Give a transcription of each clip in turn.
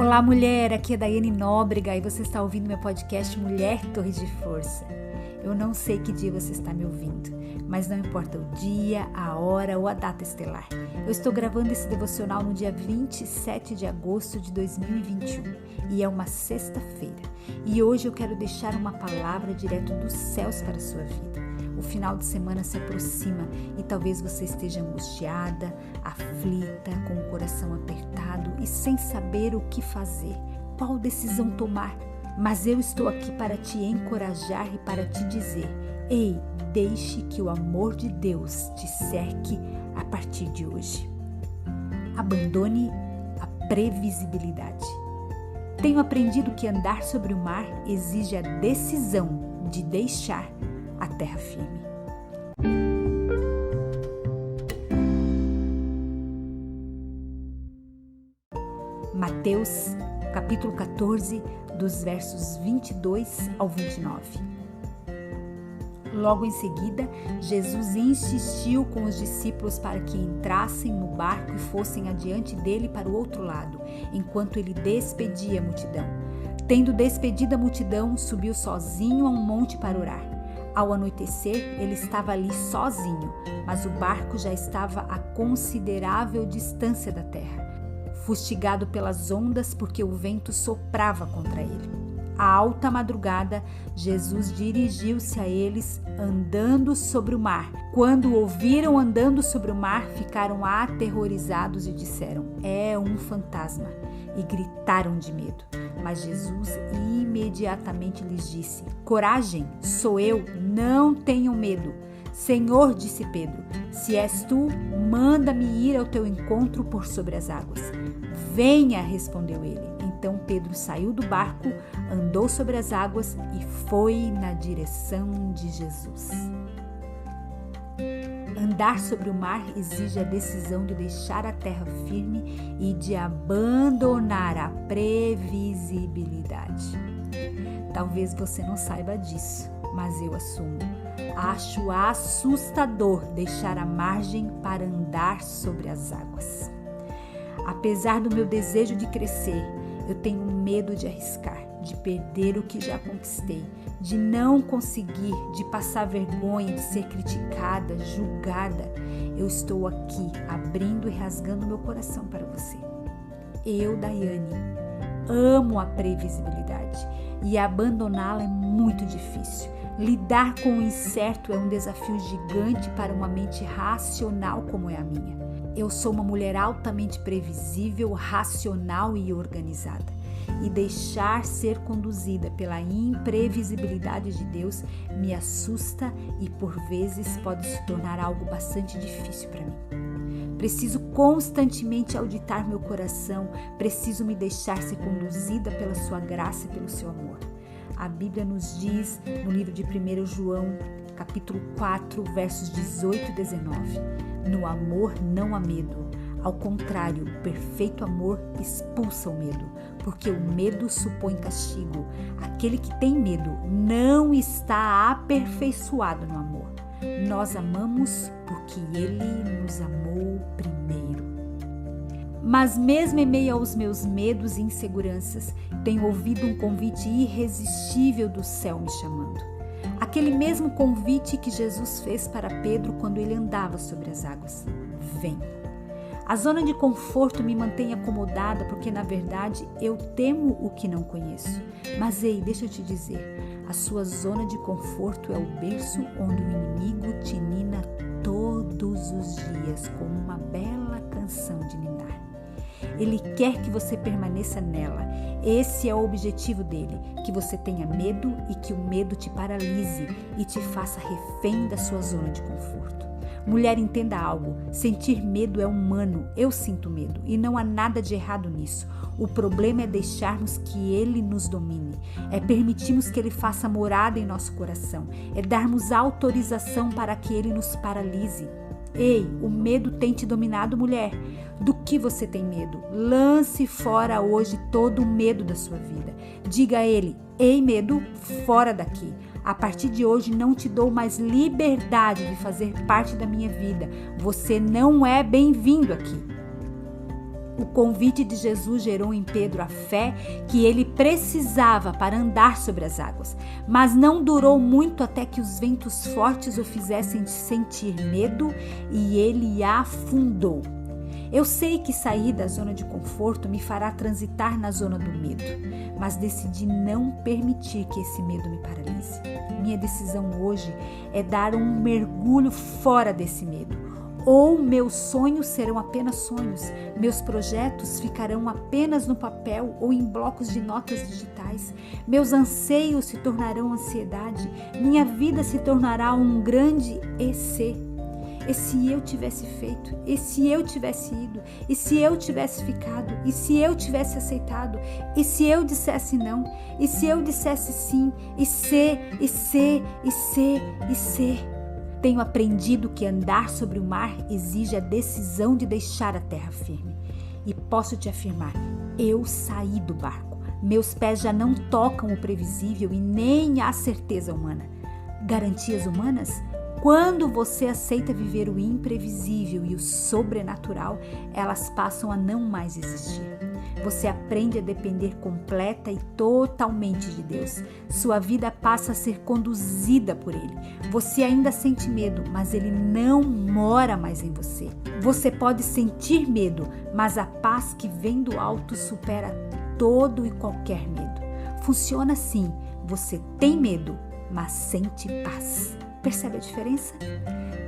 Olá, mulher, aqui é Daiane Nóbrega e você está ouvindo meu podcast Mulher Torre de Força. Eu não sei que dia você está me ouvindo, mas não importa o dia, a hora ou a data estelar. Eu estou gravando esse devocional no dia 27 de agosto de 2021 e é uma sexta-feira. E hoje eu quero deixar uma palavra direto dos céus para a sua vida. O final de semana se aproxima e talvez você esteja angustiada, aflita, com o coração apertado e sem saber o que fazer, qual decisão tomar. Mas eu estou aqui para te encorajar e para te dizer: ei, deixe que o amor de Deus te cerque a partir de hoje. Abandone a previsibilidade. Tenho aprendido que andar sobre o mar exige a decisão de deixar a terra firme. Mateus, capítulo 14, dos versos 22 ao 29. Logo em seguida, Jesus insistiu com os discípulos para que entrassem no barco e fossem adiante dele para o outro lado, enquanto ele despedia a multidão. Tendo despedido a multidão, subiu sozinho a um monte para orar. Ao anoitecer, ele estava ali sozinho, mas o barco já estava a considerável distância da terra, fustigado pelas ondas porque o vento soprava contra ele. À alta madrugada, Jesus dirigiu-se a eles andando sobre o mar. Quando o ouviram andando sobre o mar, ficaram aterrorizados e disseram: "É um fantasma", e gritaram de medo. Mas Jesus imediatamente lhes disse: "Coragem, sou eu, não tenham medo." "Senhor", disse Pedro, "se és tu, manda-me ir ao teu encontro por sobre as águas." "Venha", respondeu ele. Então Pedro saiu do barco, andou sobre as águas e foi na direção de Jesus. Andar sobre o mar exige a decisão de deixar a terra firme e de abandonar a previsibilidade. Talvez você não saiba disso, mas eu assumo. Acho assustador deixar a margem para andar sobre as águas. Apesar do meu desejo de crescer, eu tenho medo de arriscar, de perder o que já conquistei, de não conseguir, de passar vergonha, de ser criticada, julgada. Eu estou aqui abrindo e rasgando meu coração para você. Eu, Daiane, amo a previsibilidade e abandoná-la é muito difícil. Lidar com o incerto é um desafio gigante para uma mente racional como é a minha. Eu sou uma mulher altamente previsível, racional e organizada. E deixar ser conduzida pela imprevisibilidade de Deus me assusta e por vezes pode se tornar algo bastante difícil para mim. Preciso constantemente auditar meu coração, preciso me deixar ser conduzida pela sua graça e pelo seu amor. A Bíblia nos diz no livro de 1 João, capítulo 4, versos 18 e 19: "No amor não há medo. Ao contrário, o perfeito amor expulsa o medo, porque o medo supõe castigo. Aquele que tem medo não está aperfeiçoado no amor. Nós amamos porque Ele nos amou primeiro." Mas mesmo em meio aos meus medos e inseguranças, tenho ouvido um convite irresistível do céu me chamando. Aquele mesmo convite que Jesus fez para Pedro quando ele andava sobre as águas: "Vem." A zona de conforto me mantém acomodada porque, na verdade, eu temo o que não conheço. Mas ei, deixa eu te dizer, a sua zona de conforto é o berço onde o inimigo te nina todos os dias com uma bela canção de ninar. Ele quer que você permaneça nela. Esse é o objetivo dele, que você tenha medo e que o medo te paralise e te faça refém da sua zona de conforto. Mulher, entenda algo, sentir medo é humano, eu sinto medo e não há nada de errado nisso. O problema é deixarmos que ele nos domine, é permitirmos que ele faça morada em nosso coração, é darmos autorização para que ele nos paralise. Ei, o medo tem te dominado, mulher? Do que você tem medo? Lance fora hoje todo o medo da sua vida. Diga a ele: "Ei, medo, fora daqui. A partir de hoje não te dou mais liberdade de fazer parte da minha vida. Você não é bem-vindo aqui." O convite de Jesus gerou em Pedro a fé que ele precisava para andar sobre as águas, mas não durou muito até que os ventos fortes o fizessem sentir medo e ele afundou. Eu sei que sair da zona de conforto me fará transitar na zona do medo, mas decidi não permitir que esse medo me paralise. Minha decisão hoje é dar um mergulho fora desse medo. Ou meus sonhos serão apenas sonhos, meus projetos ficarão apenas no papel ou em blocos de notas digitais, meus anseios se tornarão ansiedade, minha vida se tornará um grande e se. E se eu tivesse feito? E se eu tivesse ido? E se eu tivesse ficado? E se eu tivesse aceitado? E se eu dissesse não? E se eu dissesse sim? E se. Tenho aprendido que andar sobre o mar exige a decisão de deixar a terra firme. E posso te afirmar, eu saí do barco. Meus pés já não tocam o previsível e nem a certeza humana. Garantias humanas? Quando você aceita viver o imprevisível e o sobrenatural, elas passam a não mais existir. Você aprende a depender completa e totalmente de Deus. Sua vida passa a ser conduzida por Ele. Você ainda sente medo, mas Ele não mora mais em você. Você pode sentir medo, mas a paz que vem do alto supera todo e qualquer medo. Funciona assim: você tem medo, mas sente paz. Percebe a diferença?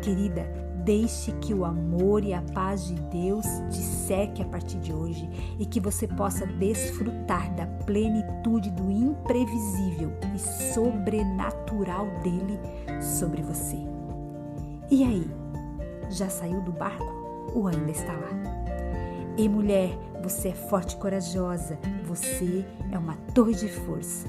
Querida, deixe que o amor e a paz de Deus te cerque a partir de hoje e que você possa desfrutar da plenitude do imprevisível e sobrenatural dele sobre você. E aí, já saiu do barco ou ainda está lá? Ei, mulher, você é forte e corajosa, você é uma torre de força.